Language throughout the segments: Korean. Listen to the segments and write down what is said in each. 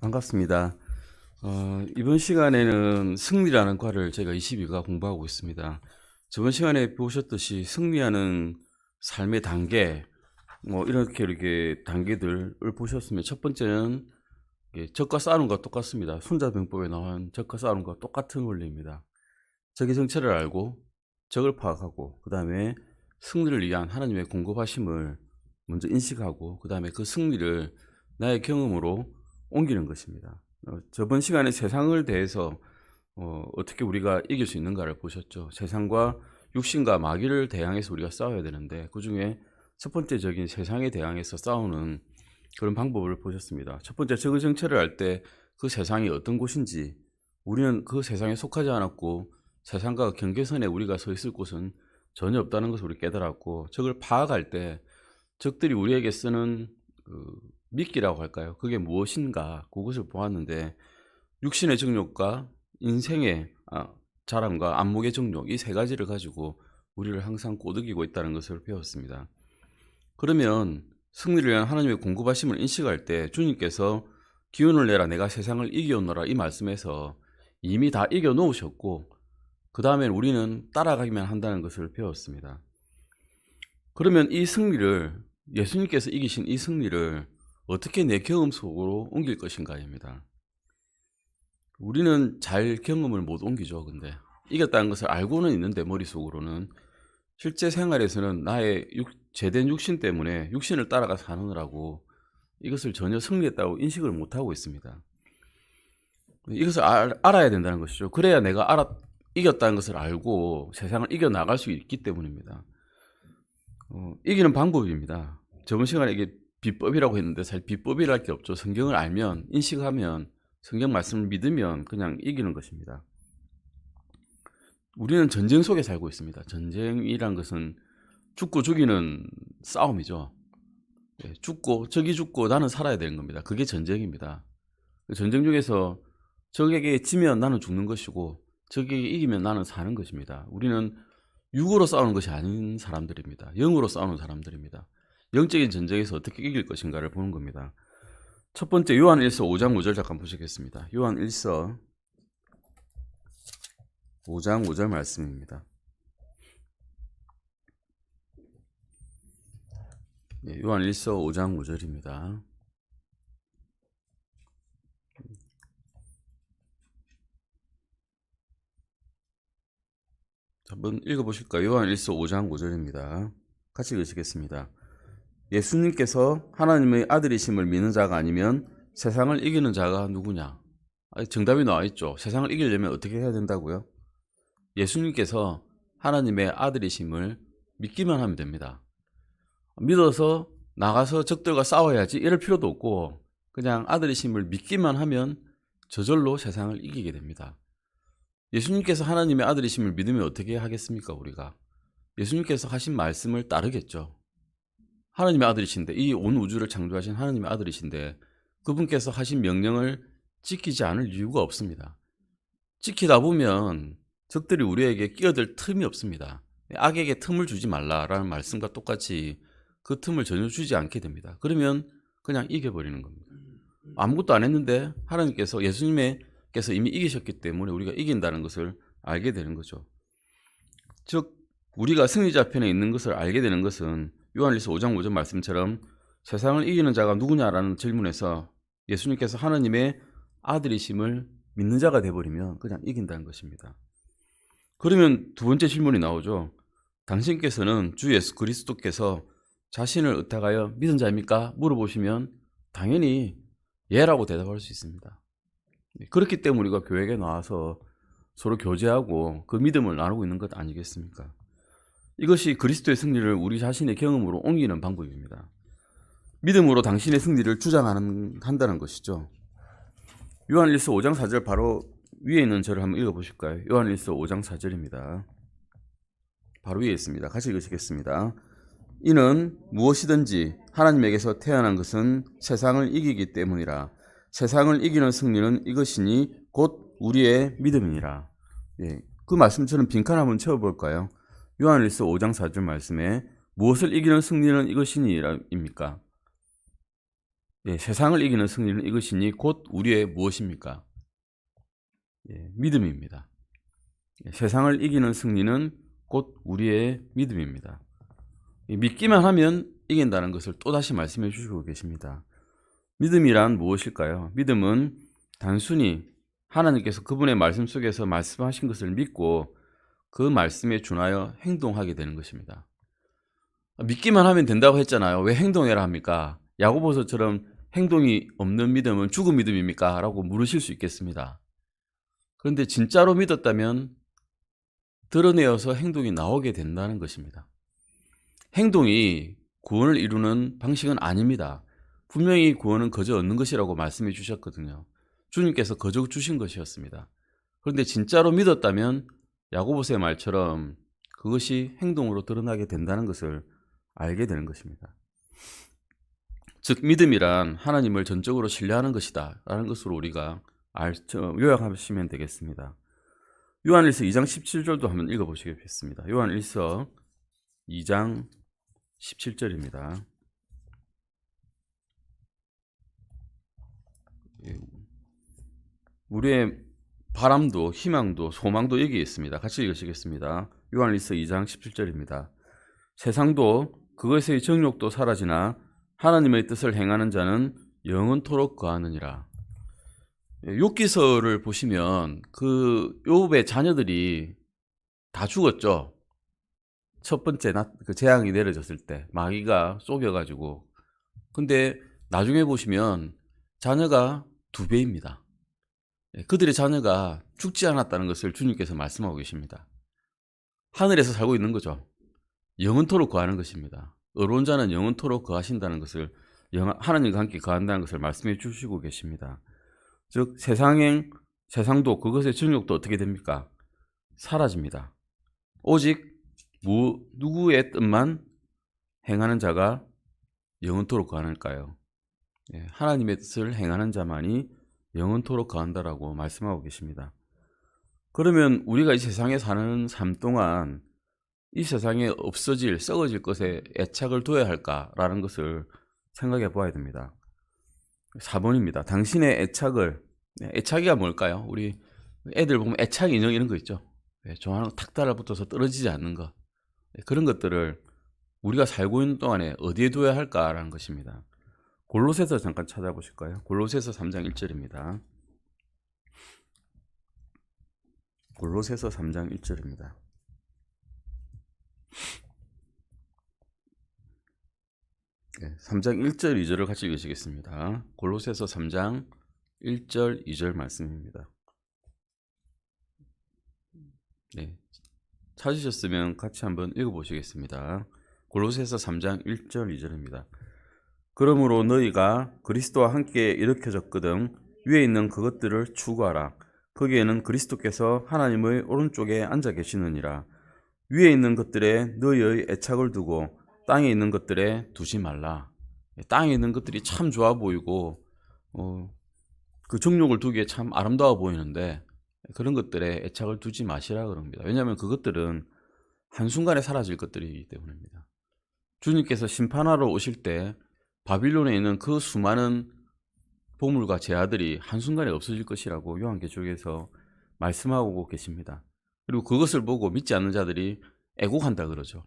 반갑습니다. 이번 시간에는 승리라는 과를 제가 22가 공부하고 있습니다. 저번 시간에 보셨듯이 승리하는 삶의 단계, 이렇게 단계들을 보셨으면 첫 번째는 적과 싸우는 것과 똑같습니다. 손자병법에 나온 적과 싸우는 것과 똑같은 원리입니다. 적의 정체를 알고 적을 파악하고 그 다음에 승리를 위한 하나님의 공급하심을 먼저 인식하고 그 다음에 그 승리를 나의 경험으로 옮기는 것입니다. 저번 시간에 세상을 대해서 어떻게 우리가 이길 수 있는가를 보셨죠. 세상과 육신과 마귀를 대항해서 우리가 싸워야 되는데 그 중에 첫 번째적인 세상에 대항해서 싸우는 그런 방법을 보셨습니다. 첫 번째, 적의 정체를 알 때 그 세상이 어떤 곳인지, 우리는 그 세상에 속하지 않았고 세상과 경계선에 우리가 서 있을 곳은 전혀 없다는 것을 우리 깨달았고, 적을 파악할 때 적들이 우리에게 쓰는 미끼라고 할까요? 그게 무엇인가, 그것을 보았는데 육신의 정욕과 인생의 자랑과 안목의 정욕, 이 세 가지를 가지고 우리를 항상 꼬드기고 있다는 것을 배웠습니다. 그러면 승리를 위한 하나님의 공급하심을 인식할 때 주님께서 기운을 내라 내가 세상을 이겨오너라 이 말씀에서 이미 다 이겨놓으셨고 그 다음에 우리는 따라가기만 한다는 것을 배웠습니다. 그러면 이 승리를, 예수님께서 이기신 이 승리를 어떻게 내 경험 속으로 옮길 것인가입니다. 우리는 잘 경험을 못 옮기죠. 근데 이겼다는 것을 알고는 있는데 머릿속으로는 실제 생활에서는 나의 죄된 육신 때문에 육신을 따라가 사느라고 이것을 전혀 승리했다고 인식을 못하고 있습니다. 이것을 알아야 된다는 것이죠. 그래야 내가 이겼다는 것을 알고 세상을 이겨나갈 수 있기 때문입니다. 이기는 방법입니다. 저번 시간에 이게 비법이라고 했는데 사실 비법이랄 게 없죠. 성경을 알면, 인식하면, 성경 말씀을 믿으면 그냥 이기는 것입니다. 우리는 전쟁 속에 살고 있습니다. 전쟁이란 것은 죽고 죽이는 싸움이죠. 적이 죽고 나는 살아야 되는 겁니다. 그게 전쟁입니다. 전쟁 중에서 적에게 지면 나는 죽는 것이고 적에게 이기면 나는 사는 것입니다. 우리는 육으로 싸우는 것이 아닌 사람들입니다. 영으로 싸우는 사람들입니다. 영적인 전쟁에서 어떻게 이길 것인가를 보는 겁니다. 첫 번째, 요한일서 5장 5절 잠깐 보시겠습니다. 요한일서 5장 5절 말씀입니다. 요한일서 5장 5절입니다. 한번 읽어보실까요? 요한일서 5장 5절입니다. 같이 읽으시겠습니다. 예수님께서 하나님의 아들이심을 믿는 자가 아니면 세상을 이기는 자가 누구냐? 정답이 나와 있죠. 세상을 이기려면 어떻게 해야 된다고요? 예수님께서 하나님의 아들이심을 믿기만 하면 됩니다. 믿어서 나가서 적들과 싸워야지 이럴 필요도 없고 그냥 아들이심을 믿기만 하면 저절로 세상을 이기게 됩니다. 예수님께서 하나님의 아들이심을 믿으면 어떻게 하겠습니까? 우리가 예수님께서 하신 말씀을 따르겠죠. 하나님의 아들이신데, 이 온 우주를 창조하신 하나님의 아들이신데 그분께서 하신 명령을 지키지 않을 이유가 없습니다. 지키다 보면 적들이 우리에게 끼어들 틈이 없습니다. 악에게 틈을 주지 말라라는 말씀과 똑같이 그 틈을 전혀 주지 않게 됩니다. 그러면 그냥 이겨버리는 겁니다. 아무것도 안 했는데 하나님께서, 예수님께서 이미 이기셨기 때문에 우리가 이긴다는 것을 알게 되는 거죠. 즉 우리가 승리자 편에 있는 것을 알게 되는 것은 요한일서 5장 5절 말씀처럼 세상을 이기는 자가 누구냐라는 질문에서 예수님께서 하나님의 아들이심을 믿는 자가 되어버리면 그냥 이긴다는 것입니다. 그러면 두 번째 질문이 나오죠. 당신께서는 주 예수 그리스도께서 자신을 의탁하여 믿은 자입니까? 물어보시면 당연히 예라고 대답할 수 있습니다. 그렇기 때문에 우리가 교회에 나와서 서로 교제하고 그 믿음을 나누고 있는 것 아니겠습니까? 이것이 그리스도의 승리를 우리 자신의 경험으로 옮기는 방법입니다. 믿음으로 당신의 승리를 주장한다는 것이죠. 요한일서 5장 4절 바로 위에 있는 절을 한번 읽어보실까요? 요한일서 5장 4절입니다. 바로 위에 있습니다. 같이 읽으시겠습니다. 이는 무엇이든지 하나님에게서 태어난 것은 세상을 이기기 때문이라. 세상을 이기는 승리는 이것이니 곧 우리의 믿음이니라. 그 말씀처럼 빈칸 한번 채워볼까요? 요한일서 5장 4절 말씀에 무엇을 이기는 승리는 이것이니라입니까? 예, 세상을 이기는 승리는 이것이니 곧 우리의 무엇입니까? 예, 믿음입니다. 예, 세상을 이기는 승리는 곧 우리의 믿음입니다. 믿기만 하면 이긴다는 것을 또다시 말씀해 주시고 계십니다. 믿음이란 무엇일까요? 믿음은 단순히 하나님께서 그분의 말씀 속에서 말씀하신 것을 믿고 그 말씀에 준하여 행동하게 되는 것입니다. 믿기만 하면 된다고 했잖아요. 왜 행동해라 합니까? 야고보서처럼 행동이 없는 믿음은 죽은 믿음입니까? 라고 물으실 수 있겠습니다. 그런데 진짜로 믿었다면 드러내어서 행동이 나오게 된다는 것입니다. 행동이 구원을 이루는 방식은 아닙니다. 분명히 구원은 거저 얻는 것이라고 말씀해 주셨거든요. 주님께서 거저 주신 것이었습니다. 그런데 진짜로 믿었다면 야고보서의 말처럼 그것이 행동으로 드러나게 된다는 것을 알게 되는 것입니다. 즉 믿음이란 하나님을 전적으로 신뢰하는 것이다 라는 것으로 우리가 요약하시면 되겠습니다. 요한일서 2장 17절도 한번 읽어보시겠습니다. 요한일서 2장 17절입니다. 우리의 바람도 희망도 소망도 여기에 있습니다. 같이 읽으시겠습니다. 요한일서 2장 17절입니다. 세상도 그것의 정욕도 사라지나 하나님의 뜻을 행하는 자는 영원토록 거하느니라. 욥기서를 보시면 그 욥의 자녀들이 다 죽었죠. 첫 번째 그 재앙이 내려졌을 때 마귀가 속여가지고. 근데 나중에 보시면 자녀가 2배입니다. 그들의 자녀가 죽지 않았다는 것을 주님께서 말씀하고 계십니다. 하늘에서 살고 있는 거죠. 영원토록 거하는 것입니다. 의로운 자는 영원토록 거하신다는 것을, 하나님과 함께 거한다는 것을 말씀해 주시고 계십니다. 즉 세상도 그것의 정욕도 어떻게 됩니까? 사라집니다. 오직 누구의 뜻만 행하는 자가 영원토록 거하는가요? 하나님의 뜻을 행하는 자만이 영원토록 거한다라고 말씀하고 계십니다. 그러면 우리가 이 세상에 사는 삶 동안 이 세상에 없어질, 썩어질 것에 애착을 둬야 할까라는 것을 생각해 보아야 됩니다. 4번입니다. 당신의 애착이가 뭘까요? 우리 애들 보면 애착 인형 이런 거 있죠. 좋아하는 거 탁 달라붙어서 떨어지지 않는 것. 그런 것들을 우리가 살고 있는 동안에 어디에 둬야 할까라는 것입니다. 골로새서 잠깐 찾아보실까요? 골로새서 3장 1절입니다. 골로새서 3장 1절입니다. 네, 3장 1절 2절을 같이 읽으시겠습니다. 골로새서 3장 1절 2절 말씀입니다. 네, 찾으셨으면 같이 한번 읽어보시겠습니다. 골로새서 3장 1절 2절입니다. 그러므로 너희가 그리스도와 함께 일으켜졌거든 위에 있는 그것들을 추구하라. 거기에는 그리스도께서 하나님의 오른쪽에 앉아 계시느니라. 위에 있는 것들에 너희의 애착을 두고 땅에 있는 것들에 두지 말라. 땅에 있는 것들이 참 좋아 보이고 그 정욕을 두기에 참 아름다워 보이는데 그런 것들에 애착을 두지 마시라 그럽니다. 왜냐하면 그것들은 한순간에 사라질 것들이기 때문입니다. 주님께서 심판하러 오실 때 바빌론에 있는 그 수많은 보물과 제아들이 한순간에 없어질 것이라고 요한계시록에서 말씀하고 계십니다. 그리고 그것을 보고 믿지 않는 자들이 애곡한다 그러죠.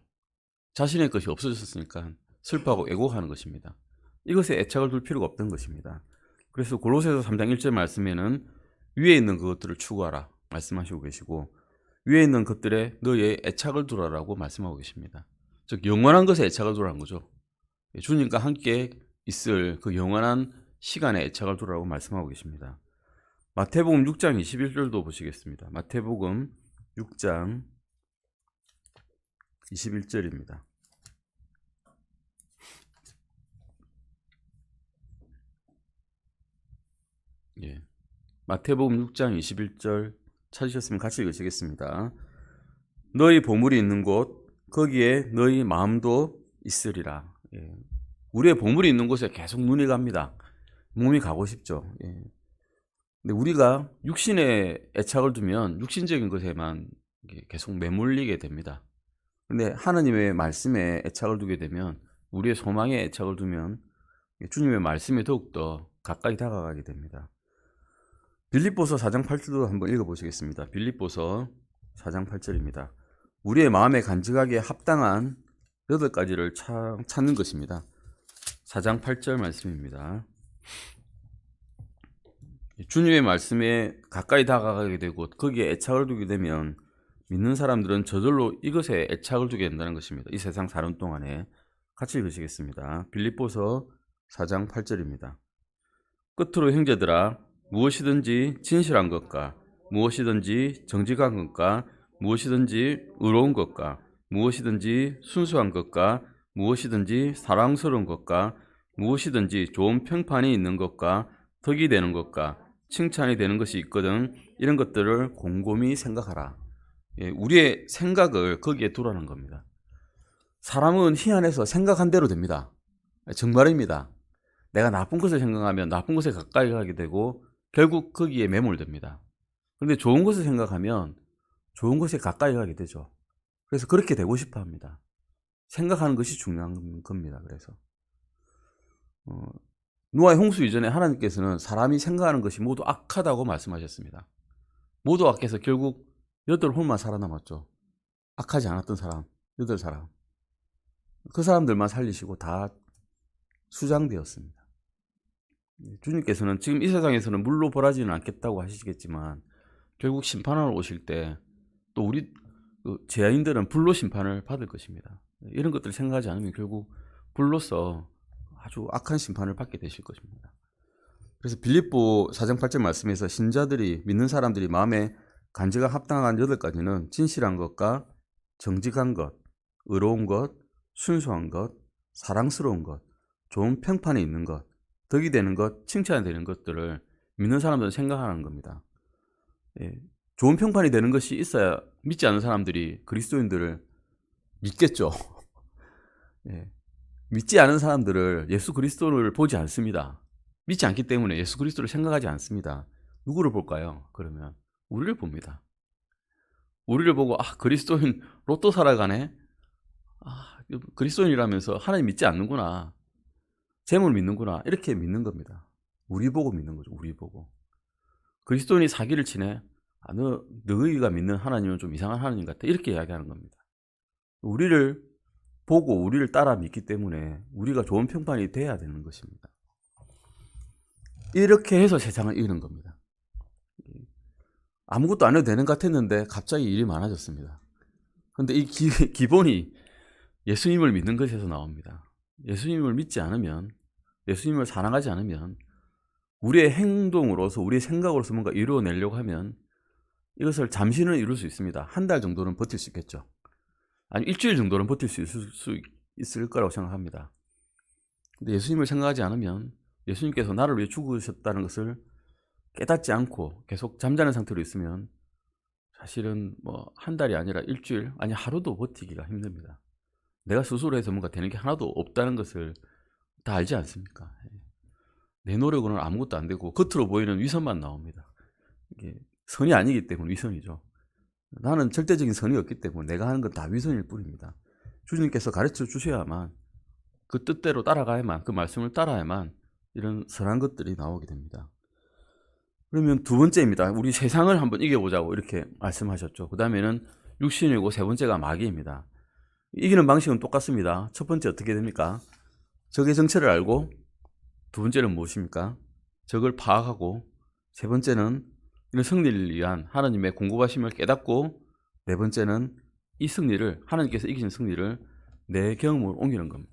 자신의 것이 없어졌으니까 슬퍼하고 애곡하는 것입니다. 이것에 애착을 둘 필요가 없던 것입니다. 그래서 골로새서 3장 1절 말씀에는 위에 있는 그것들을 추구하라 말씀하시고 계시고 위에 있는 것들에 너의 애착을 두라라고 말씀하고 계십니다. 즉 영원한 것에 애착을 두라는 거죠. 주님과 함께 있을 그 영원한 시간에 애착을 두라고 말씀하고 계십니다. 마태복음 6장 21절도 보시겠습니다. 마태복음 6장 21절입니다. 예. 마태복음 6장 21절 찾으셨으면 같이 읽으시겠습니다. 너희 보물이 있는 곳 거기에 너희 마음도 있으리라. 예. 우리의 보물이 있는 곳에 계속 눈이 갑니다. 몸이 가고 싶죠. 예. 근데 우리가 육신에 애착을 두면 육신적인 것에만 계속 매몰리게 됩니다. 근데 하나님의 말씀에 애착을 두게 되면 우리의 소망에 애착을 두면 주님의 말씀에 더욱더 가까이 다가가게 됩니다. 빌립보서 4장 8절도 한번 읽어보시겠습니다. 빌립보서 4장 8절입니다. 우리의 마음에 간직하기에 합당한 8가지를 찾는 것입니다. 4장 8절 말씀입니다. 주님의 말씀에 가까이 다가가게 되고 거기에 애착을 두게 되면 믿는 사람들은 저절로 이것에 애착을 두게 된다는 것입니다. 이 세상 사는 동안에 같이 읽으시겠습니다. 빌립보서 4장 8절입니다. 끝으로 형제들아 무엇이든지 진실한 것과 무엇이든지 정직한 것과 무엇이든지 의로운 것과 무엇이든지 순수한 것과 무엇이든지 사랑스러운 것과 무엇이든지 좋은 평판이 있는 것과 덕이 되는 것과 칭찬이 되는 것이 있거든 이런 것들을 곰곰이 생각하라. 우리의 생각을 거기에 두라는 겁니다. 사람은 희한해서 생각한 대로 됩니다. 정말입니다. 내가 나쁜 것을 생각하면 나쁜 것에 가까이 가게 되고 결국 거기에 매몰됩니다. 그런데 좋은 것을 생각하면 좋은 것에 가까이 가게 되죠. 그래서 그렇게 되고 싶어 합니다. 생각하는 것이 중요한 겁니다. 그래서 노아의 홍수 이전에 하나님께서는 사람이 생각하는 것이 모두 악하다고 말씀하셨습니다. 모두 악해서 결국 8홀만 살아남았죠. 악하지 않았던 사람 8사람. 그 사람들만 살리시고 다 수장되었습니다. 주님께서는 지금 이 세상에서는 물로 벌하지는 않겠다고 하시겠지만 결국 심판하러 오실 때 또 우리 죄인들은 불로 심판을 받을 것입니다. 이런 것들을 생각하지 않으면 결국 불로서 아주 악한 심판을 받게 되실 것입니다. 그래서 빌립보 4장 8절 말씀에서 신자들이 믿는 사람들이 마음에 간직과 합당한 8가지는 진실한 것과 정직한 것, 의로운 것, 순수한 것, 사랑스러운 것, 좋은 평판이 있는 것, 덕이 되는 것, 칭찬이 되는 것들을 믿는 사람들은 생각하는 겁니다. 좋은 평판이 되는 것이 있어야 믿지 않는 사람들이 그리스도인들을 믿겠죠. 믿지 않은 사람들을 예수 그리스도를 보지 않습니다. 믿지 않기 때문에 예수 그리스도를 생각하지 않습니다. 누구를 볼까요? 그러면 우리를 봅니다. 우리를 보고 그리스도인 로또 살아가네. 그리스도인이라면서 하나님 믿지 않는구나. 재물 믿는구나. 이렇게 믿는 겁니다. 우리 보고 믿는 거죠. 우리 보고. 그리스도인이 사기를 치네. 너희가 믿는 하나님은 좀 이상한 하나님 같아. 이렇게 이야기하는 겁니다. 우리를 보고 우리를 따라 믿기 때문에 우리가 좋은 평판이 돼야 되는 것입니다. 이렇게 해서 세상을 이기는 겁니다. 아무것도 안 해도 되는 것 같았는데 갑자기 일이 많아졌습니다. 그런데 이 기본이 예수님을 믿는 것에서 나옵니다. 예수님을 믿지 않으면, 예수님을 사랑하지 않으면 우리의 행동으로서, 우리의 생각으로서 뭔가 이루어내려고 하면 이것을 잠시는 이룰 수 있습니다. 한 달 정도는 버틸 수 있겠죠. 아니 일주일 정도는 버틸 수 있을 거라고 생각합니다. 근데 예수님을 생각하지 않으면 예수님께서 나를 위해 죽으셨다는 것을 깨닫지 않고 계속 잠자는 상태로 있으면 사실은 한 달이 아니라 일주일, 아니 하루도 버티기가 힘듭니다. 내가 스스로 해서 뭔가 되는 게 하나도 없다는 것을 다 알지 않습니까? 내 노력으로는 아무것도 안 되고 겉으로 보이는 위선만 나옵니다. 이게 선이 아니기 때문에 위선이죠. 나는 절대적인 선이 없기 때문에 내가 하는 건 다 위선일 뿐입니다. 주님께서 가르쳐 주셔야만, 그 뜻대로 따라가야만, 그 말씀을 따라야만 이런 선한 것들이 나오게 됩니다. 그러면 두 번째입니다. 우리 세상을 한번 이겨보자고 이렇게 말씀하셨죠. 그 다음에는 육신이고 세 번째가 마귀입니다. 이기는 방식은 똑같습니다. 첫 번째 어떻게 됩니까? 적의 정체를 알고, 두 번째는 무엇입니까? 적을 파악하고, 세 번째는 이런 승리를 위한 하나님의 공급하심을 깨닫고, 네 번째는 이 승리를, 하나님께서 이기신 승리를 내 경험으로 옮기는 겁니다.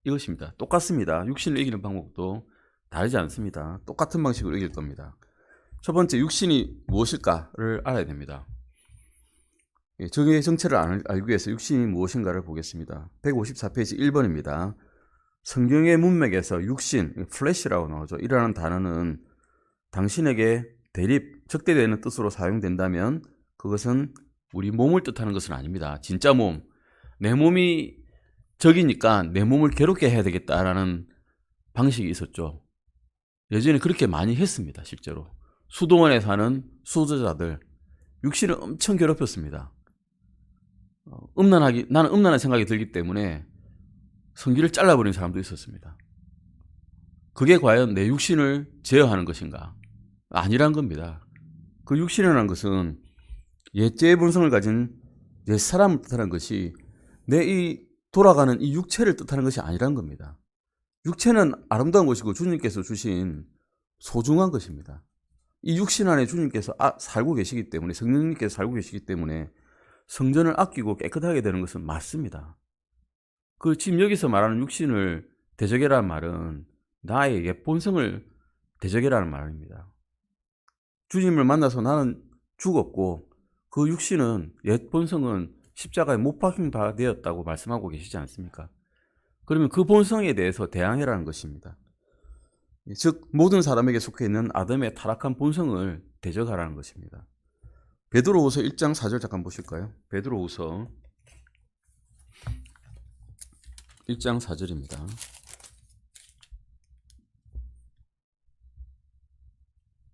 이것입니다. 똑같습니다. 육신을 이기는 방법도 다르지 않습니다. 똑같은 방식으로 이길 겁니다. 첫 번째, 육신이 무엇일까를 알아야 됩니다. 적의 정체를 알기 위해서 육신이 무엇인가를 보겠습니다. 154페이지 1번입니다. 성경의 문맥에서 육신, 플래시라고 나오죠. 이라는 단어는 당신에게 대립, 적대되는 뜻으로 사용된다면 그것은 우리 몸을 뜻하는 것은 아닙니다. 진짜 몸, 내 몸이 적이니까 내 몸을 괴롭게 해야 되겠다라는 방식이 있었죠. 예전에 그렇게 많이 했습니다. 실제로 수도원에 사는 수도자들 육신을 엄청 괴롭혔습니다. 나는 음란한 생각이 들기 때문에 성기를 잘라버리는 사람도 있었습니다. 그게 과연 내 육신을 제어하는 것인가? 아니란 겁니다. 그 육신이라는 것은 옛제의 본성을 가진 옛 사람을 뜻하는 것이 내 이 돌아가는 이 육체를 뜻하는 것이 아니란 겁니다. 육체는 아름다운 것이고 주님께서 주신 소중한 것입니다. 이 육신 안에 주님께서 살고 계시기 때문에, 성령님께서 살고 계시기 때문에 성전을 아끼고 깨끗하게 되는 것은 맞습니다. 그 지금 여기서 말하는 육신을 대적이라는 말은 나의 옛 본성을 대적이라는 말입니다. 주님을 만나서 나는 죽었고 그 육신은 옛 본성은 십자가에 못 박힌 바 되었다고 말씀하고 계시지 않습니까? 그러면 그 본성에 대해서 대항해라는 것입니다. 즉 모든 사람에게 속해 있는 아담의 타락한 본성을 대적하라는 것입니다. 베드로후서 1장 4절 잠깐 보실까요? 베드로후서 1장 4절입니다.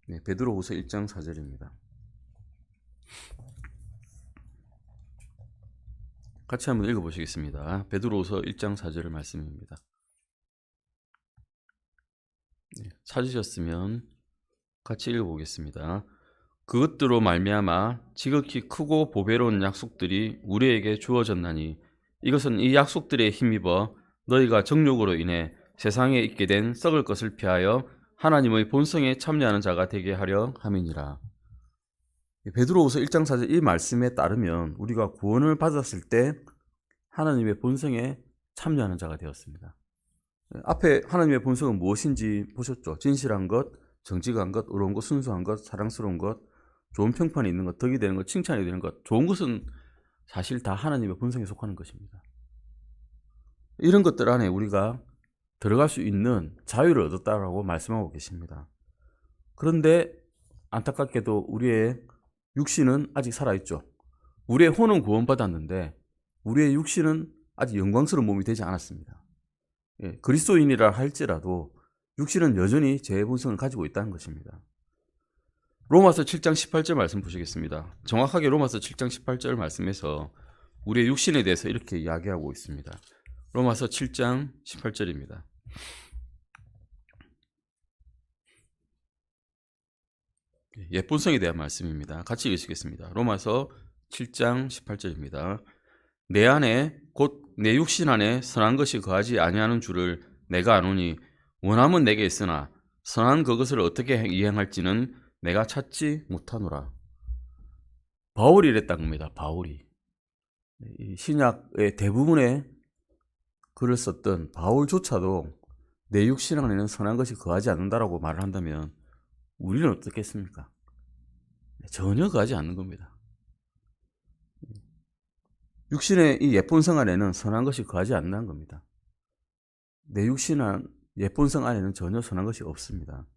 네, 베드로후서 1장 4절입니다. 같이 한번 읽어보시겠습니다. 베드로후서 1장 4절 말씀입니다. 네, 찾으셨으면 같이 읽어보겠습니다. 그것들로 말미암아 지극히 크고 보배로운 약속들이 우리에게 주어졌나니 이것은 이 약속들에 힘입어 너희가 정욕으로 인해 세상에 있게 된 썩을 것을 피하여 하나님의 본성에 참여하는 자가 되게 하려 함이니라. 베드로후서 1장 4절 이 말씀에 따르면 우리가 구원을 받았을 때 하나님의 본성에 참여하는 자가 되었습니다. 앞에 하나님의 본성은 무엇인지 보셨죠? 진실한 것, 정직한 것, 의로운 것, 순수한 것, 사랑스러운 것, 좋은 평판이 있는 것, 덕이 되는 것, 칭찬이 되는 것, 좋은 것은 사실 다 하나님의 본성에 속하는 것입니다. 이런 것들 안에 우리가 들어갈 수 있는 자유를 얻었다라고 말씀하고 계십니다. 그런데 안타깝게도 우리의 육신은 아직 살아있죠. 우리의 혼은 구원받았는데 우리의 육신은 아직 영광스러운 몸이 되지 않았습니다. 그리스도인이라 할지라도 육신은 여전히 죄의 본성을 가지고 있다는 것입니다. 로마서 7장 18절 말씀 보시겠습니다. 정확하게 로마서 7장 18절 말씀에서 우리의 육신에 대해서 이렇게 이야기하고 있습니다. 로마서 7장 18절입니다. 옛 본성에 대한 말씀입니다. 같이 읽으시겠습니다. 로마서 7장 18절입니다. 내 안에 곧 내 육신 안에 선한 것이 거하지 아니하는 줄을 내가 아노니 원함은 내게 있으나 선한 그것을 어떻게 이행할지는 내가 찾지 못하노라. 바울이 이랬단 겁니다. 바울이. 신약의 대부분의 글을 썼던 바울조차도 내 육신 안에는 선한 것이 거하지 않는다라고 말을 한다면 우리는 어떻겠습니까? 전혀 거하지 않는 겁니다. 육신의 이 옛본성 안에는 선한 것이 거하지 않는다는 겁니다. 내 육신한 옛본성 안에는 전혀 선한 것이 없습니다.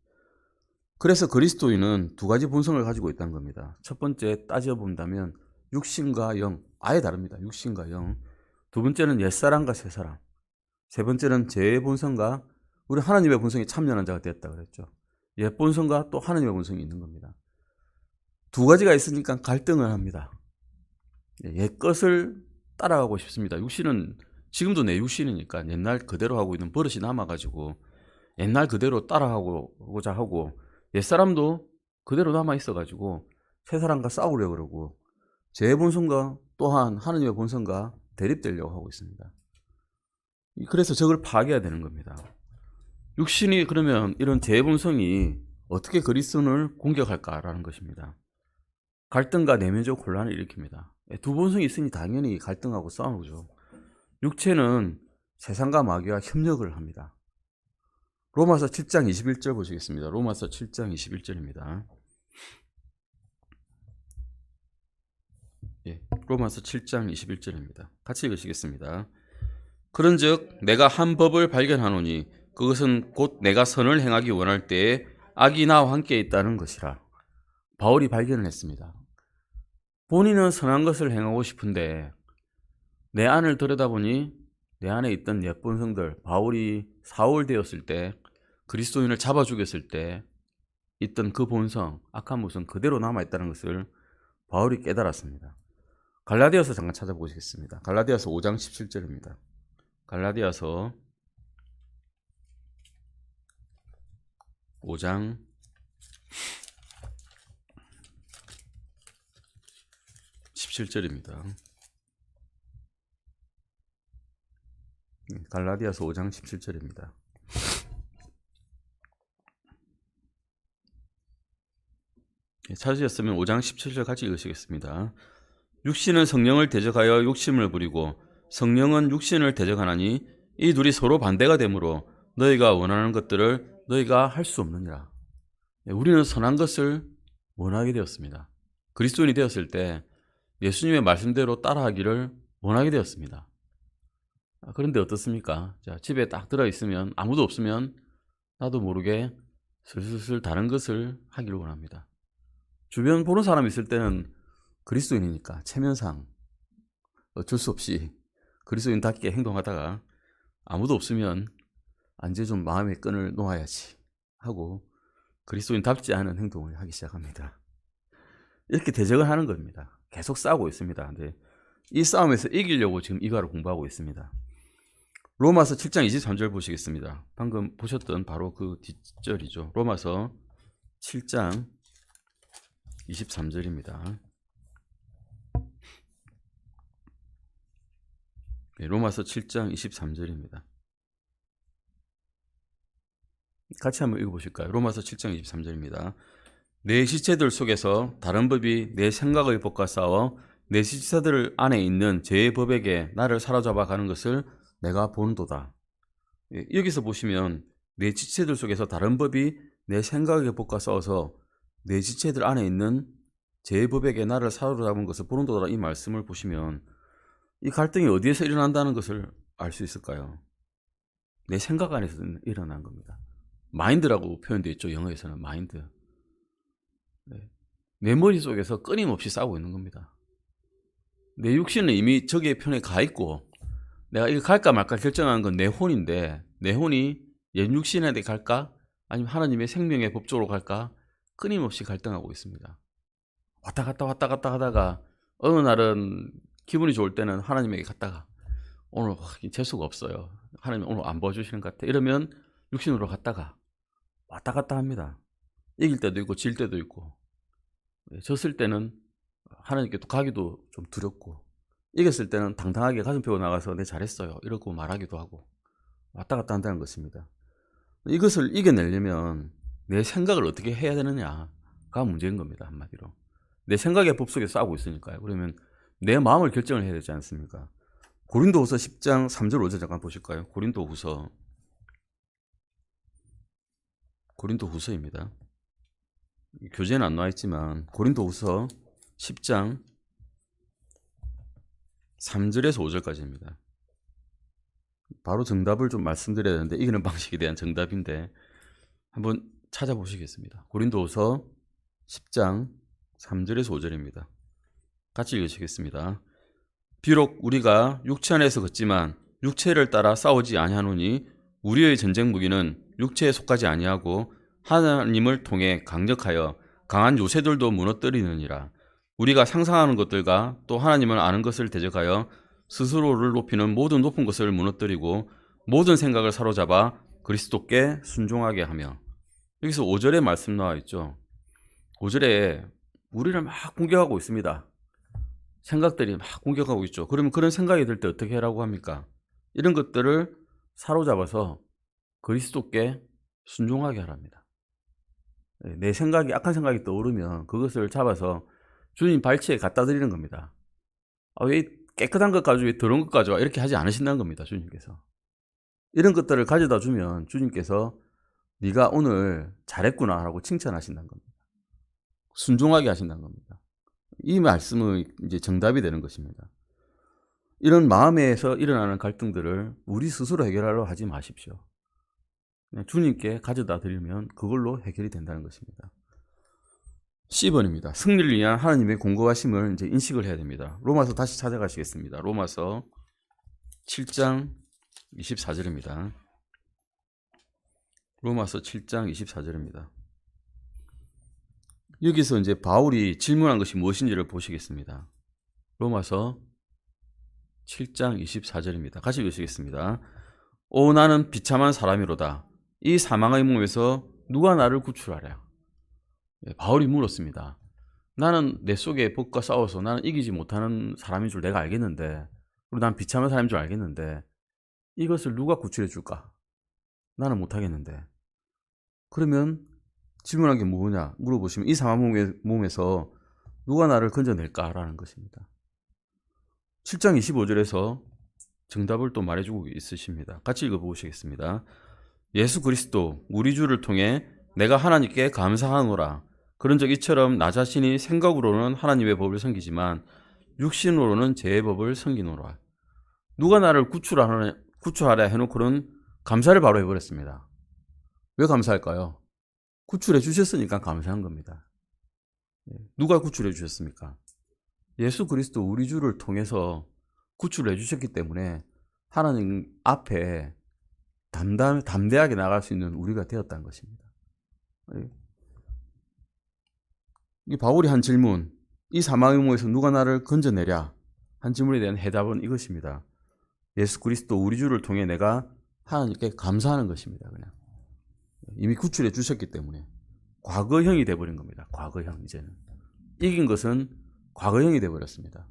그래서 그리스도인은 두 가지 본성을 가지고 있다는 겁니다. 첫 번째 따져본다면 육신과 영, 아예 다릅니다. 육신과 영. 두 번째는 옛사람과 새사람. 세 번째는 죄의 본성과 우리 하나님의 본성에 참여하는 자가 되었다 그랬죠. 옛본성과 또 하나님의 본성이 있는 겁니다. 두 가지가 있으니까 갈등을 합니다. 옛것을 따라가고 싶습니다. 육신은 지금도 내 육신이니까 옛날 그대로 하고 있는 버릇이 남아가지고 옛날 그대로 따라가고자 하고 옛사람도 그대로 남아있어가지고 새사람과 싸우려고 그러고 제 본성과 또한 하느님의 본성과 대립되려고 하고 있습니다. 그래서 저걸 파괴해야 되는 겁니다. 육신이 그러면 이런 제 본성이 어떻게 그리스도인을 공격할까라는 것입니다. 갈등과 내면적 혼란을 일으킵니다. 두 본성이 있으니 당연히 갈등하고 싸우죠. 육체는 세상과 마귀와 협력을 합니다. 로마서 7장 21절 보시겠습니다. 로마서 7장 21절입니다. 로마서 7장 21절입니다. 같이 읽으시겠습니다. 그런즉 내가 한 법을 발견하노니 그것은 곧 내가 선을 행하기 원할 때에 악이 나와 함께 있다는 것이라. 바울이 발견을 했습니다. 본인은 선한 것을 행하고 싶은데 내 안을 들여다보니 내 안에 있던 옛 본성들, 바울이 사울 되었을 때 그리스도인을 잡아 죽였을 때 있던 그 본성, 악한 모습 그대로 남아있다는 것을 바울이 깨달았습니다. 갈라디아서 잠깐 찾아보시겠습니다. 갈라디아서 5장 17절입니다. 갈라디아서 5장 17절입니다. 갈라디아서 5장 17절입니다. 찾으셨으면 5장 17절 같이 읽으시겠습니다. 육신은 성령을 대적하여 욕심을 부리고 성령은 육신을 대적하나니 이 둘이 서로 반대가 되므로 너희가 원하는 것들을 너희가 할 수 없느니라. 우리는 선한 것을 원하게 되었습니다. 그리스도인이 되었을 때 예수님의 말씀대로 따라하기를 원하게 되었습니다. 그런데 어떻습니까? 자, 집에 딱 들어있으면 아무도 없으면 나도 모르게 슬슬 다른 것을 하기를 원합니다. 주변 보는 사람이 있을 때는 그리스도인이니까 체면상 어쩔 수 없이 그리스도인답게 행동하다가 아무도 없으면 이제 좀 마음의 끈을 놓아야지 하고 그리스도인답지 않은 행동을 하기 시작합니다. 이렇게 대적을 하는 겁니다. 계속 싸우고 있습니다. 근데 이 싸움에서 이기려고 지금 이과를 공부하고 있습니다. 로마서 7장 23절 보시겠습니다. 방금 보셨던 바로 그 뒷절이죠. 로마서 7장 23절입니다. 네, 로마서 7장 23절입니다. 같이 한번 읽어보실까요? 로마서 7장 23절입니다. 내 시체들 속에서 다른 법이 내 생각의 법과 싸워 내 시체들 안에 있는 죄의 법에게 나를 사로잡아 가는 것을 내가 본도다. 여기서 보시면 내 지체들 속에서 다른 법이 내 생각의 법과 싸워서 내 지체들 안에 있는 죄의 법에게 나를 사로잡은 것을 보는도다. 이 말씀을 보시면 이 갈등이 어디에서 일어난다는 것을 알 수 있을까요? 내 생각 안에서 일어난 겁니다. 마인드라고 표현되어 있죠. 영어에서는 마인드. 내 머릿속에서 끊임없이 싸우고 있는 겁니다. 내 육신은 이미 저기의 편에 가 있고 내가 이거 갈까 말까 결정하는 건 내 혼인데 내 혼이 옛 육신에 갈까? 아니면 하나님의 생명의 법조로 갈까? 끊임없이 갈등하고 있습니다. 왔다 갔다 하다가 어느 날은 기분이 좋을 때는 하나님에게 갔다가 오늘 재수가 없어요. 하나님 오늘 안 봐주시는 것 같아. 이러면 육신으로 갔다가 왔다 갔다 합니다. 이길 때도 있고 질 때도 있고 졌을 때는 하나님께 또 가기도 좀 두렵고 이겼을 때는 당당하게 가슴 펴고 나가서 내 잘했어요 이러고 말하기도 하고 왔다 갔다 한다는 것입니다. 이것을 이겨내려면 내 생각을 어떻게 해야 되느냐가 문제인 겁니다. 한마디로 내 생각의 법 속에 싸우고 있으니까요. 그러면 내 마음을 결정을 해야 되지 않습니까? 고린도후서 10장 3절 5절 잠깐 보실까요? 고린도후서입니다. 교재는 안 나와 있지만 고린도후서 10장 3절에서 5절까지입니다. 바로 정답을 좀 말씀드려야 되는데 이기는 방식에 대한 정답인데 한번 찾아보시겠습니다. 고린도후서 10장 3절에서 5절입니다. 같이 읽으시겠습니다. 비록 우리가 육체 안에서 걷지만 육체를 따라 싸우지 아니하노니 우리의 전쟁 무기는 육체에 속하지 아니하고 하나님을 통해 강력하여 강한 요새들도 무너뜨리느니라. 우리가 상상하는 것들과 또 하나님을 아는 것을 대적하여 스스로를 높이는 모든 높은 것을 무너뜨리고 모든 생각을 사로잡아 그리스도께 순종하게 하며. 여기서 5절에 말씀 나와 있죠. 5절에 우리를 막 공격하고 있습니다. 생각들이 막 공격하고 있죠. 그러면 그런 생각이 들 때 어떻게 하라고 합니까? 이런 것들을 사로잡아서 그리스도께 순종하게 하랍니다. 내 생각이 악한 생각이 떠오르면 그것을 잡아서 주님 발치에 갖다 드리는 겁니다. 왜 깨끗한 것 가지고 왜 더러운 것 가져와 이렇게 하지 않으신다는 겁니다. 주님께서 이런 것들을 가져다 주면 주님께서 네가 오늘 잘했구나 라고 칭찬하신다는 겁니다. 순종하게 하신다는 겁니다. 이 말씀은 이제 정답이 되는 것입니다. 이런 마음에서 일어나는 갈등들을 우리 스스로 해결하려 하지 마십시오. 그냥 주님께 가져다 드리면 그걸로 해결이 된다는 것입니다. C번입니다. 승리를 위한 하나님의 공고하심을 이제 인식을 해야 됩니다. 로마서 다시 찾아가시겠습니다. 로마서 7장 24절입니다. 로마서 7장 24절입니다. 여기서 이제 바울이 질문한 것이 무엇인지를 보시겠습니다. 로마서 7장 24절입니다. 같이 읽으시겠습니다. 오 나는 비참한 사람이로다. 이 사망의 몸에서 누가 나를 구출하랴? 바울이 물었습니다. 나는 내 속에 법과 싸워서 나는 이기지 못하는 사람인 줄 내가 알겠는데, 그리고 난 비참한 사람인 줄 알겠는데, 이것을 누가 구출해 줄까? 나는 못하겠는데. 그러면 질문한 게 뭐냐 물어보시면 이 사망 몸에서 누가 나를 건져낼까라는 것입니다. 7장 25절에서 정답을 또 말해주고 있으십니다. 같이 읽어보시겠습니다. 예수 그리스도 우리 주를 통해 내가 하나님께 감사하노라. 그런즉 이처럼 나 자신이 생각으로는 하나님의 법을 섬기지만 육신으로는 죄의 법을 섬기노라. 누가 나를 구출하라 해놓고는 감사를 바로 해버렸습니다. 왜 감사할까요? 구출해 주셨으니까 감사한 겁니다. 누가 구출해 주셨습니까? 예수 그리스도 우리 주를 통해서 구출해 주셨기 때문에 하나님 앞에 담대하게 나갈 수 있는 우리가 되었다는 것입니다. 이 바울이 한 질문, 이 사망의 몸에서 누가 나를 건져내랴? 한 질문에 대한 해답은 이것입니다. 예수 그리스도 우리 주를 통해 내가 하나님께 감사하는 것입니다. 그냥 이미 구출해 주셨기 때문에 과거형이 돼버린 겁니다. 과거형. 이제는 이긴 것은 과거형이 돼버렸습니다.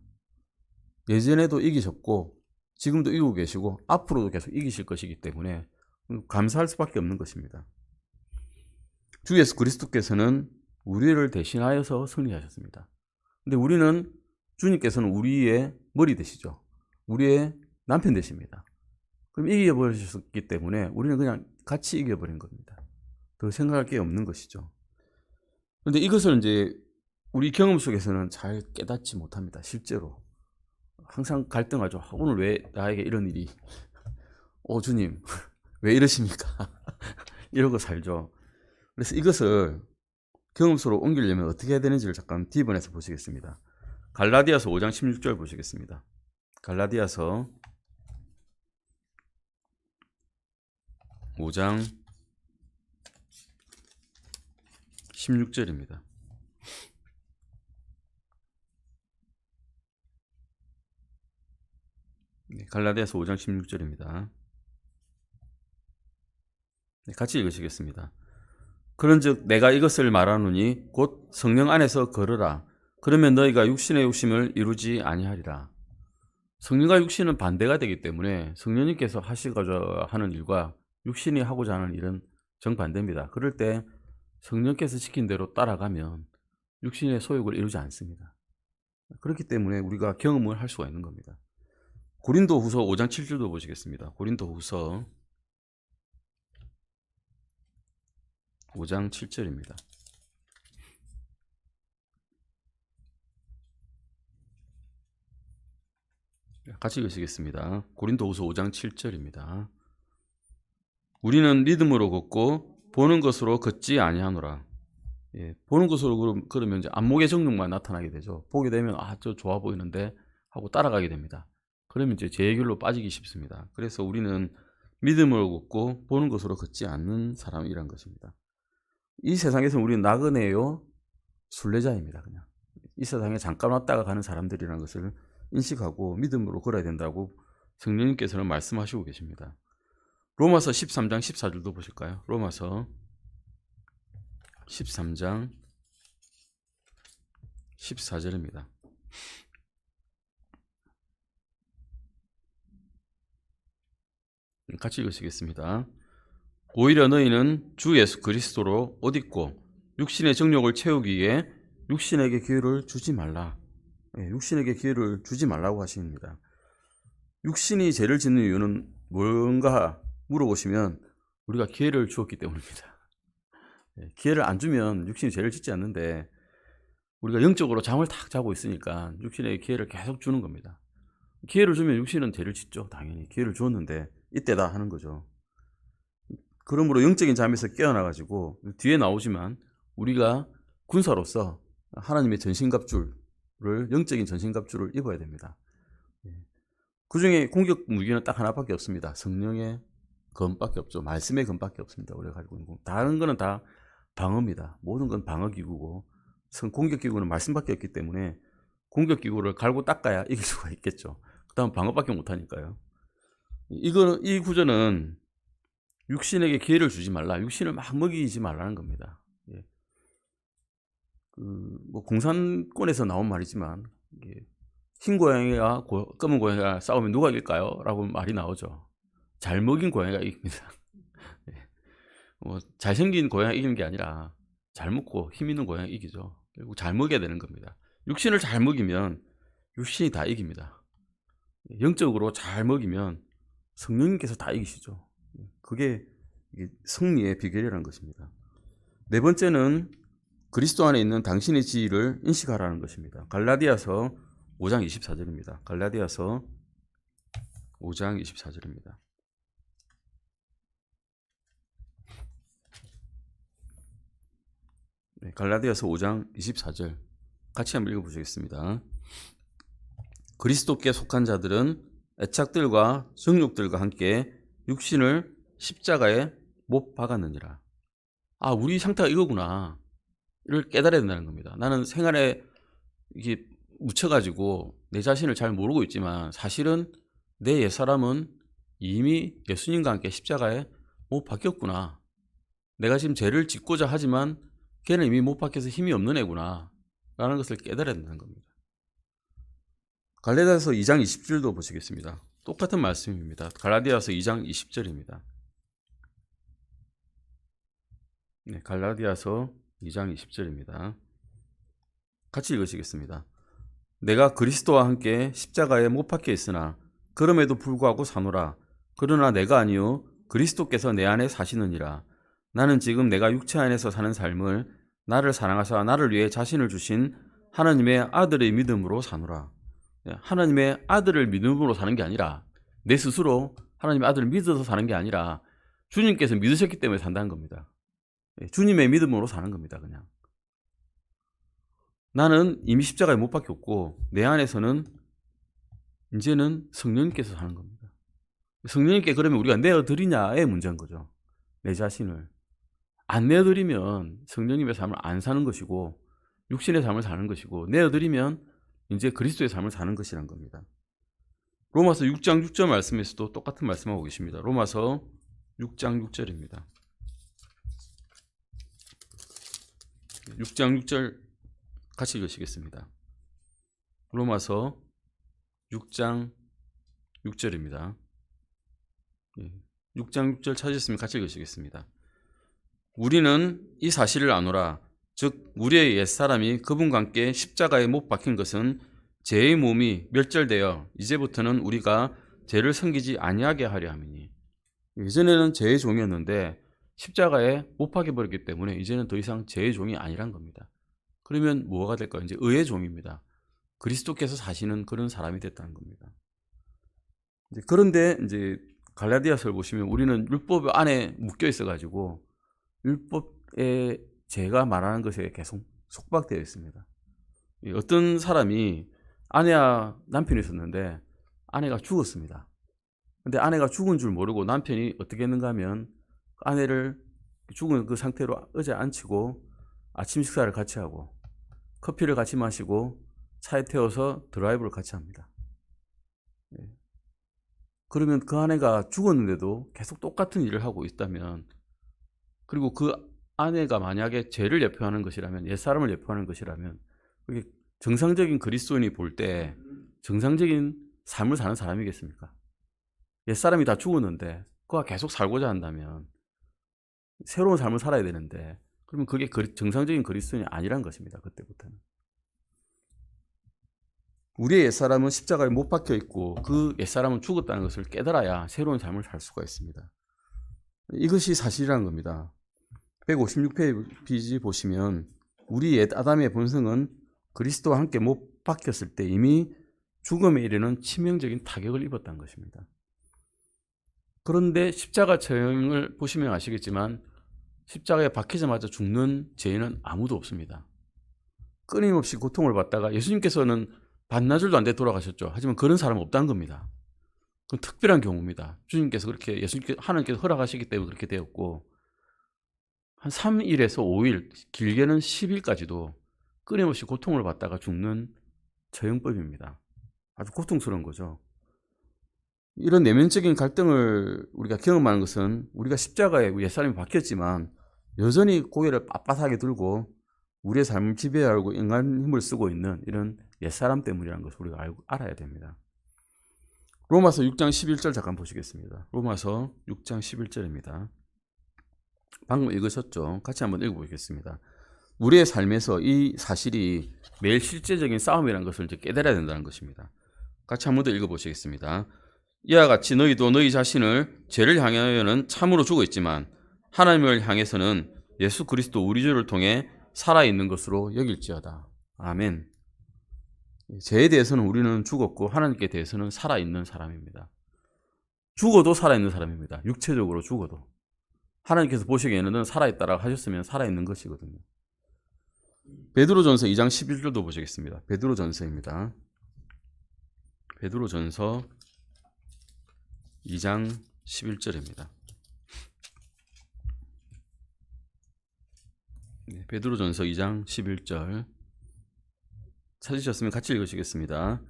예전에도 이기셨고 지금도 이기고 계시고 앞으로도 계속 이기실 것이기 때문에 감사할 수밖에 없는 것입니다. 주 예수 그리스도께서는 우리를 대신하여서 승리하셨습니다. 근데 우리는 주님께서는 우리의 머리 되시죠. 우리의 남편 되십니다. 그럼 이겨버리셨기 때문에 우리는 그냥 같이 이겨버린 겁니다. 더 생각할 게 없는 것이죠. 그런데 이것을 이제 우리 경험 속에서는 잘 깨닫지 못합니다. 실제로. 항상 갈등하죠. 오늘 왜 나에게 이런 일이, 주님, 왜 이러십니까? 이러고 살죠. 그래서 이것을 경험 속으로 옮기려면 어떻게 해야 되는지를 잠깐 D번에서 보시겠습니다. 갈라디아서 5장 16절 보시겠습니다. 갈라디아서 5장 16절입니다. 갈라디아서 5장 16절입니다. 같이 읽으시겠습니다. 그런즉 내가 이것을 말하노니 곧 성령 안에서 걸으라. 그러면 너희가 육신의 욕심을 이루지 아니하리라. 성령과 육신은 반대가 되기 때문에 성령님께서 하시고자 하는 일과 육신이 하고자 하는 일은 정반대입니다. 그럴 때 성령께서 시킨 대로 따라가면 육신의 소욕을 이루지 않습니다. 그렇기 때문에 우리가 경험을 할 수가 있는 겁니다. 고린도후서 5장 7절도 보시겠습니다. 고린도후서 5장 7절입니다. 같이 읽으시겠습니다. 고린도후서 5장 7절입니다. 우리는 믿음으로 걷고 보는 것으로 걷지 아니하노라. 보는 것으로 그러면 이제 안목의 정욕만 나타나게 되죠. 보게 되면 저 좋아 보이는데 하고 따라가게 됩니다. 그러면 이제 죄의 길로 빠지기 쉽습니다. 그래서 우리는 믿음으로 걷고 보는 것으로 걷지 않는 사람이란 것입니다. 이 세상에서 우리는 나그네요, 순례자입니다. 그냥 이 세상에 잠깐 왔다가 가는 사람들이라는 것을 인식하고 믿음으로 걸어야 된다고 성령님께서는 말씀하시고 계십니다. 로마서 13장 14절도 보실까요? 로마서 13장 14절입니다. 같이 읽으시겠습니다. 오히려 너희는 주 예수 그리스도로 옷 입고 육신의 정욕을 채우기 위해 육신에게 기회를 주지 말라. 육신에게 기회를 주지 말라고 하십니다. 육신이 죄를 짓는 이유는 뭔가 물어보시면 우리가 기회를 주었기 때문입니다. 기회를 안 주면 육신이 죄를 짓지 않는데 우리가 영적으로 잠을 탁 자고 있으니까 육신에게 기회를 계속 주는 겁니다. 기회를 주면 육신은 죄를 짓죠. 당연히 기회를 주었는데 이때다 하는 거죠. 그러므로 영적인 잠에서 깨어나가지고 뒤에 나오지만 우리가 군사로서 하나님의 전신갑주를 영적인 전신갑주를 입어야 됩니다. 그 중에 공격 무기는 딱 하나밖에 없습니다. 성령의 검밖에 없죠. 말씀의 검밖에 없습니다. 우리가 가지고 있는 거. 다른 거는 다 방어입니다. 모든 건 방어기구고 공격기구는 말씀밖에 없기 때문에 공격기구를 갈고 닦아야 이길 수가 있겠죠. 그 다음 방어밖에 못하니까요. 이 구절은 육신에게 기회를 주지 말라. 육신을 막 먹이지 말라는 겁니다. 예. 뭐 공산권에서 나온 말이지만 흰 고양이와 검은 고양이가 싸우면 누가 이길까요? 라고 말이 나오죠. 잘 먹인 고양이가 이깁니다. 잘생긴 고양이 이기는 게 아니라 잘 먹고 힘 있는 고양이 이기죠. 결국 잘 먹여야 되는 겁니다. 육신을 잘 먹이면 육신이 다 이깁니다. 영적으로 잘 먹이면 성령님께서 다 이기시죠. 그게 승리의 비결이라는 것입니다. 네 번째는 그리스도 안에 있는 당신의 지위를 인식하라는 것입니다. 갈라디아서 5장 24절입니다. 갈라디아서 5장 24절입니다. 갈라디아서 5장 24절 같이 한번 읽어보시겠습니다. 그리스도께 속한 자들은 애착들과 정욕들과 함께 육신을 십자가에 못 박았느니라. 아, 우리 상태가 이거구나. 이를 깨달아야 된다는 겁니다. 나는 생활에 이게 묻혀가지고 내 자신을 잘 모르고 있지만 사실은 내 옛사람은 이미 예수님과 함께 십자가에 못 박혔구나. 내가 지금 죄를 짓고자 하지만 걔는 이미 못 박혀서 힘이 없는 애구나 라는 것을 깨달아야 된다는 겁니다. 갈라디아서 2장 20절도 보시겠습니다. 똑같은 말씀입니다. 갈라디아서 2장 20절입니다. 네, 갈라디아서 2장 20절입니다. 같이 읽으시겠습니다. 내가 그리스도와 함께 십자가에 못 박혀 있으나 그럼에도 불구하고 사노라. 그러나 내가 아니요 그리스도께서 내 안에 사시느니라. 나는 지금 내가 육체 안에서 사는 삶을 나를 사랑하사 나를 위해 자신을 주신 하나님의 아들의 믿음으로 사노라. 하나님의 아들을 믿음으로 사는 게 아니라 내 스스로 하나님의 아들을 믿어서 사는 게 아니라 주님께서 믿으셨기 때문에 산다는 겁니다. 주님의 믿음으로 사는 겁니다. 그냥 나는 이미 십자가에 못 박혔고 내 안에서는 이제는 성령님께서 사는 겁니다. 성령님께 그러면 우리가 내어드리냐의 문제인 거죠. 내 자신을 안 내어드리면 성령님의 삶을 안 사는 것이고 육신의 삶을 사는 것이고, 내어드리면 이제 그리스도의 삶을 사는 것이란 겁니다. 로마서 6장 6절 말씀에서도 똑같은 말씀하고 계십니다. 로마서 6장 6절입니다. 6장 6절 같이 읽으시겠습니다. 로마서 6장 6절입니다. 6장 6절 찾으셨으면 같이 읽으시겠습니다. 우리는 이 사실을 아노라. 즉 우리의 옛사람이 그분과 함께 십자가에 못 박힌 것은 죄의 몸이 멸절되어 이제부터는 우리가 죄를 섬기지 아니하게 하려 함이니. 예전에는 죄의 종이었는데 십자가에 못 박혀버렸기 때문에 이제는 더 이상 죄의 종이 아니란 겁니다. 그러면 뭐가 될까요? 이제 의의 종입니다. 그리스도께서 사시는 그런 사람이 됐다는 겁니다. 그런데 이제 갈라디아서를 보시면 우리는 율법 안에 묶여 있어가지고 율법의 제가 말하는 것에 계속 속박되어 있습니다. 어떤 사람이 아내와 남편이 있었는데 아내가 죽었습니다. 근데 아내가 죽은 줄 모르고 남편이 어떻게 했는가 하면 아내를 죽은 그 상태로 의자에 앉히고 아침 식사를 같이 하고 커피를 같이 마시고 차에 태워서 드라이브를 같이 합니다. 그러면 그 아내가 죽었는데도 계속 똑같은 일을 하고 있다면, 그리고 그 아내가 만약에 죄를 예표하는 것이라면, 옛사람을 예표하는 것이라면, 그게 정상적인 그리스도인이 볼 때 정상적인 삶을 사는 사람이겠습니까? 옛사람이 다 죽었는데 그가 계속 살고자 한다면 새로운 삶을 살아야 되는데, 그러면 그게 정상적인 그리스도인이 아니란 것입니다. 그때부터는. 우리의 옛사람은 십자가에 못 박혀 있고 그 옛사람은 죽었다는 것을 깨달아야 새로운 삶을 살 수가 있습니다. 이것이 사실이라는 겁니다. 156페이지 보시면 우리 옛 아담의 본성은 그리스도와 함께 못 박혔을 때 이미 죽음에 이르는 치명적인 타격을 입었다는 것입니다. 그런데 십자가 처형을 보시면 아시겠지만 십자가에 박히자마자 죽는 죄인은 아무도 없습니다. 끊임없이 고통을 받다가 예수님께서는 반나절도 안 돼 돌아가셨죠. 하지만 그런 사람은 없다는 겁니다. 그건 특별한 경우입니다. 주님께서 그렇게, 예수님께서, 하나님께서 허락하시기 때문에 그렇게 되었고, 한 3일에서 5일, 길게는 10일까지도 끊임없이 고통을 받다가 죽는 처형법입니다. 아주 고통스러운 거죠. 이런 내면적인 갈등을 우리가 경험하는 것은 우리가 십자가에 옛사람이 박혔지만 여전히 고개를 빳빳하게 들고 우리의 삶을 지배하고 인간 힘을 쓰고 있는 이런 옛사람 때문이라는 것을 우리가 알아야 됩니다. 로마서 6장 11절 잠깐 보시겠습니다. 로마서 6장 11절입니다. 방금 읽으셨죠? 같이 한번 읽어보겠습니다. 우리의 삶에서 이 사실이 매일 실제적인 싸움이라는 것을 이제 깨달아야 된다는 것입니다. 같이 한번 더 읽어보시겠습니다. 이와 같이 너희도 너희 자신을 죄를 향하여는 참으로 죽어 있지만 하나님을 향해서는 예수 그리스도 우리 주를 통해 살아있는 것으로 여길지어다. 아멘. 죄에 대해서는 우리는 죽었고 하나님께 대해서는 살아있는 사람입니다. 죽어도 살아있는 사람입니다. 육체적으로 죽어도. 하나님께서 보시기에는 살아있다라고 하셨으면 살아있는 것이거든요. 베드로전서 2장 11절도 보시겠습니다. 베드로전서입니다. 베드로전서 2장 11절입니다. 베드로전서 2장 11절 찾으셨으면 같이 읽으시겠습니다.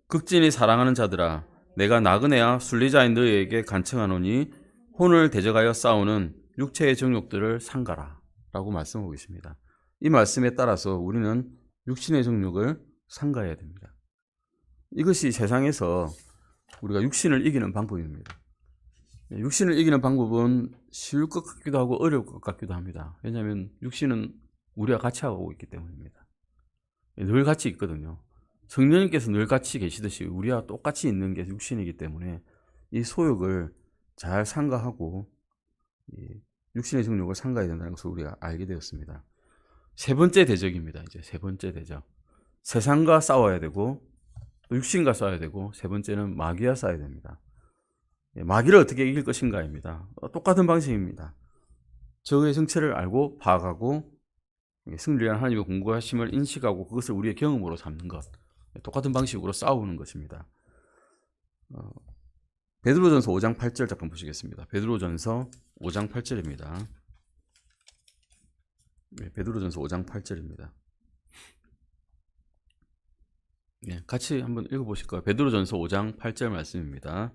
극진히 사랑하는 자들아 내가 나그네와 순리자인 너희에게 간청하노니 혼을 대적하여 싸우는 육체의 정욕들을 삼가라 라고 말씀하고 계십니다. 이 말씀에 따라서 우리는 육신의 정욕을 삼가야 됩니다. 이것이 세상에서 우리가 육신을 이기는 방법입니다. 육신을 이기는 방법은 쉬울 것 같기도 하고 어려울 것 같기도 합니다. 왜냐하면 육신은 우리와 같이 하고 있기 때문입니다. 늘 같이 있거든요. 성령님께서 늘 같이 계시듯이 우리와 똑같이 있는 게 육신이기 때문에 이 소욕을 잘 삼가하고 육신의 정욕을 삼가야 된다는 것을 우리가 알게 되었습니다. 세 번째 대적입니다. 이제 세 번째 대적. 세상과 싸워야 되고 또 육신과 싸워야 되고 세 번째는 마귀와 싸워야 됩니다. 마귀를 어떻게 이길 것인가입니다. 똑같은 방식입니다. 적의 정체를 알고 파악하고 승리를 위한 하나님의 공고하심을 인식하고 그것을 우리의 경험으로 삼는 것. 똑같은 방식으로 싸우는 것입니다. 베드로전서 5장 8절 잠깐 보시겠습니다. 베드로전서 5장 8절입니다. 베드로전서 5장 8절입니다. 같이 한번 읽어보실까요? 베드로전서 5장 8절 말씀입니다.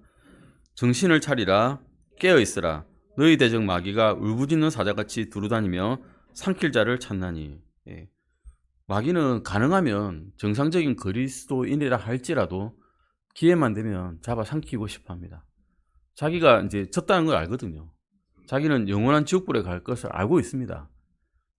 정신을 차리라 깨어 있으라 너희 대적 마귀가 울부짖는 사자같이 두루다니며 삼킬 자를 찾나니. 마귀는 가능하면 정상적인 그리스도인이라 할지라도 기회만 되면 잡아 삼키고 싶어 합니다. 자기가 이제 졌다는 걸 알거든요. 자기는 영원한 지옥불에 갈 것을 알고 있습니다.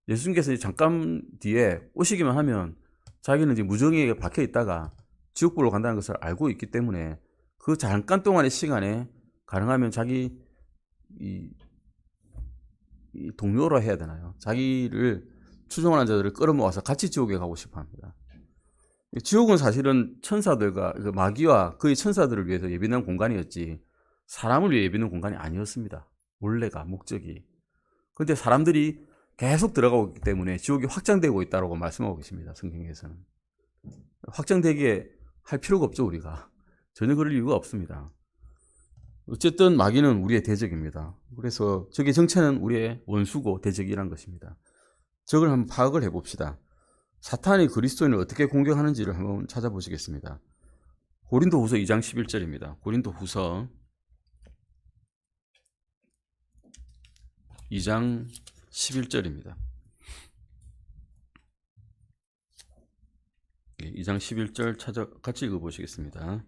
예수님께서 잠깐 뒤에 오시기만 하면 자기는 이제 무정의에 박혀 있다가 지옥불로 간다는 것을 알고 있기 때문에 그 잠깐 동안의 시간에 가능하면 자기 이 동료로 해야 되나요? 자기를 추종하는 자들을 끌어모아서 같이 지옥에 가고 싶어 합니다. 지옥은 사실은 천사들과 마귀와 그의 천사들을 위해서 예비된 공간이었지 사람을 위해 예비된 공간이 아니었습니다. 원래가 목적이. 그런데 사람들이 계속 들어가고 있기 때문에 지옥이 확장되고 있다고 말씀하고 계십니다. 성경에서는. 확장되게 할 필요가 없죠. 우리가. 전혀 그럴 이유가 없습니다. 어쨌든 마귀는 우리의 대적입니다. 그래서 적의 정체는 우리의 원수고 대적이란 것입니다. 적을 한번 파악을 해봅시다. 사탄이 그리스도인을 어떻게 공격하는지를 한번 찾아보시겠습니다. 고린도후서 2장 11절입니다. 고린도후서 2장 11절입니다. 2장 11절 같이 읽어보시겠습니다.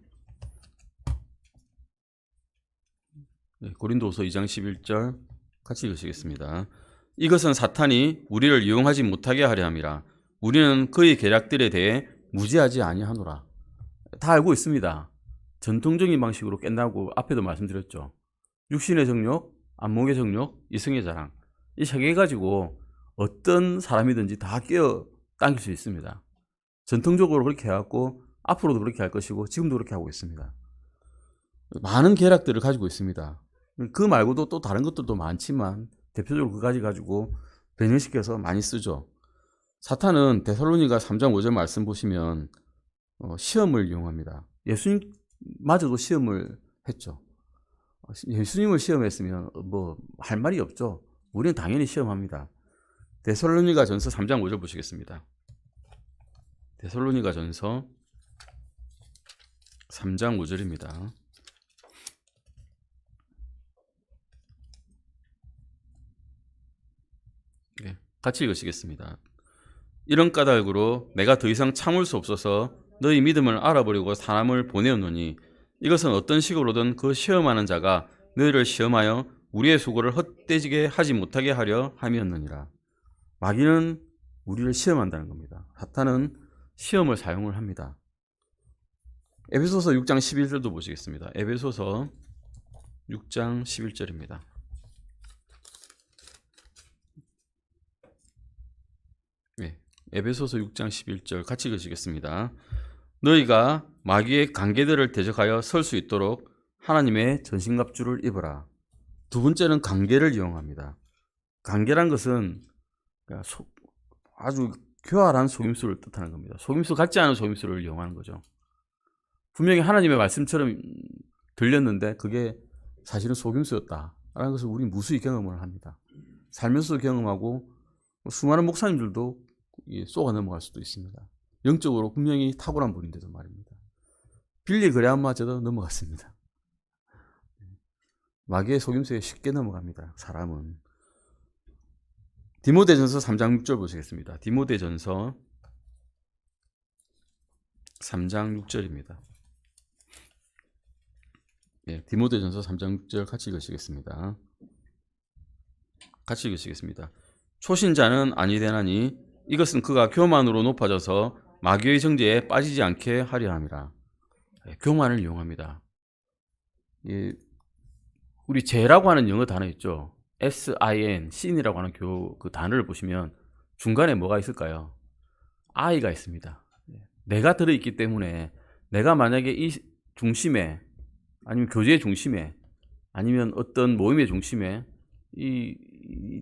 고린도후서 2장 11절 같이 읽으시겠습니다. 이것은 사탄이 우리를 이용하지 못하게 하려 함이라. 우리는 그의 계략들에 대해 무지하지 아니하노라. 다 알고 있습니다. 전통적인 방식으로 깬다고 앞에도 말씀드렸죠. 육신의 정욕, 안목의 정욕, 이성의 자랑. 이 세 개 가지고 어떤 사람이든지 다 깨어 당길 수 있습니다. 전통적으로 그렇게 해왔고 앞으로도 그렇게 할 것이고 지금도 그렇게 하고 있습니다. 많은 계략들을 가지고 있습니다. 그 말고도 또 다른 것들도 많지만 대표적으로 그 가지 가지고 변형시켜서 많이 쓰죠. 사탄은 데살로니가 3장 5절 말씀 보시면 시험을 이용합니다. 예수님마저도 시험을 했죠. 예수님을 시험했으면 뭐 할 말이 없죠. 우리는 당연히 시험합니다. 데살로니가 전서 3장 5절 보시겠습니다. 데살로니가 전서 3장 5절입니다. 같이 읽으시겠습니다. 이런 까닭으로 내가 더 이상 참을 수 없어서 너희 믿음을 알아보려고 사람을 보내었노니 이것은 어떤 식으로든 그 시험하는 자가 너희를 시험하여 우리의 수고를 헛되지게 하지 못하게 하려 함이었느니라. 마귀는 우리를 시험한다는 겁니다. 사탄은 시험을 사용을 합니다. 에베소서 6장 11절도 보시겠습니다. 에베소서 6장 11절입니다. 네, 에베소서 6장 11절 같이 읽으시겠습니다. 너희가 마귀의 관계들을 대적하여 설 수 있도록 하나님의 전신갑주를 입어라. 두 번째는 관계를 이용합니다. 관계란 것은 아주 교활한 속임수를 뜻하는 겁니다. 속임수 같지 않은 속임수를 이용하는 거죠. 분명히 하나님의 말씀처럼 들렸는데 그게 사실은 속임수였다라는 것을 우리 무수히 경험을 합니다. 살면서 경험하고 수많은 목사님들도 쏘가 넘어갈 수도 있습니다. 영적으로 분명히 탁월한 분인데도 말입니다. 빌리 그레함마저도 넘어갔습니다. 마귀의 속임수에 쉽게 넘어갑니다. 사람은. 디모데전서 3장 6절 보시겠습니다. 디모데전서 3장 6절입니다. 예, 디모데전서 3장 6절 같이 읽으시겠습니다. 같이 읽으시겠습니다. 초신자는 아니 되나니 이것은 그가 교만으로 높아져서 마귀의 정죄에 빠지지 않게 하려 함이라. 예, 교만을 이용합니다. 예, 우리 죄라고 하는 영어 단어 있죠. sin, sin이라고 하는 그 단어를 보시면 중간에 뭐가 있을까요? I가 있습니다. 내가 들어있기 때문에 내가 만약에 이 중심에 아니면 교제의 중심에 아니면 어떤 모임의 중심에 이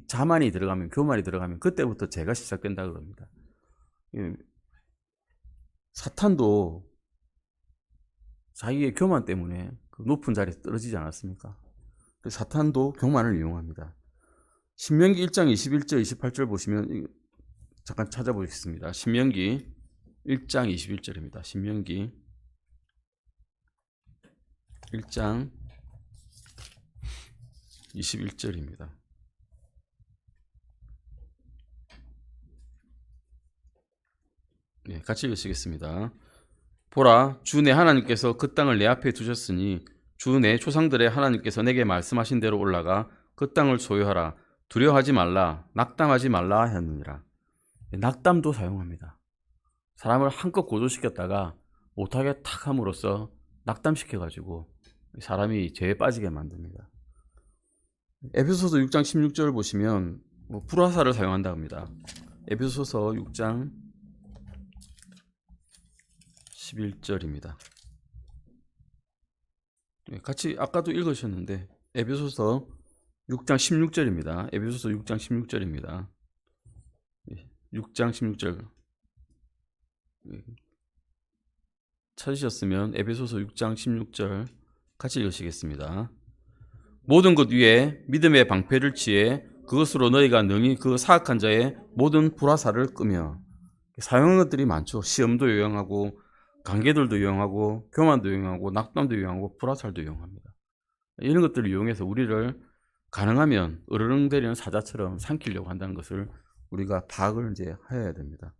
자만이 들어가면 교만이 들어가면 그때부터 죄가 시작된다 그럽니다. 사탄도 자기의 교만 때문에 그 높은 자리에 떨어지지 않았습니까? 사탄도 교만을 이용합니다. 신명기 1장 21절 28절 보시면 잠깐 찾아보겠습니다. 신명기 1장 21절입니다. 신명기 1장 21절입니다. 네, 같이 읽으시겠습니다. 보라, 주 내 하나님께서 그 땅을 내 앞에 두셨으니 주 내 조상들의 하나님께서 내게 말씀하신 대로 올라가 그 땅을 소유하라. 두려워하지 말라. 낙담하지 말라 하였느니라. 낙담도 사용합니다. 사람을 한껏 고조시켰다가 못하게 탁 함으로써 낙담시켜가지고 사람이 죄에 빠지게 만듭니다. 에베소서 6장 16절을 보시면 불화살을 사용한다 합니다. 에베소서 6장 11절입니다. 같이 아까도 읽으셨는데 에베소서 6장 16절입니다. 에베소서 6장 16절입니다. 6장 16절 찾으셨으면 에베소서 6장 16절 같이 읽으시겠습니다. 모든 것 위에 믿음의 방패를 취해 그것으로 너희가 능히 그 사악한 자의 모든 불화살을 끄며 사용한 것들이 많죠. 시험도 유용하고 관계들도 유용하고 교만도 유용하고 낙담도 유용하고 불화살도 유용합니다. 이런 것들을 이용해서 우리를 가능하면 으르렁대리는 사자처럼 삼키려고 한다는 것을 우리가 파악을 이제 해야 됩니다.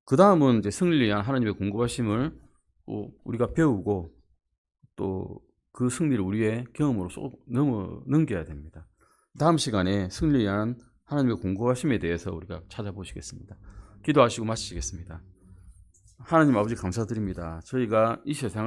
그 다음은 이제 승리를 위한 하나님의 공급하심을 우리가 배우고 또 그 승리를 우리의 경험으로 넘겨야 됩니다. 다음 시간에 승리를 위한 하나님의 공급하심에 대해서 우리가 찾아보시겠습니다. 기도하시고 마치겠습니다. 하나님 아버지 감사드립니다. 저희가 이 세상을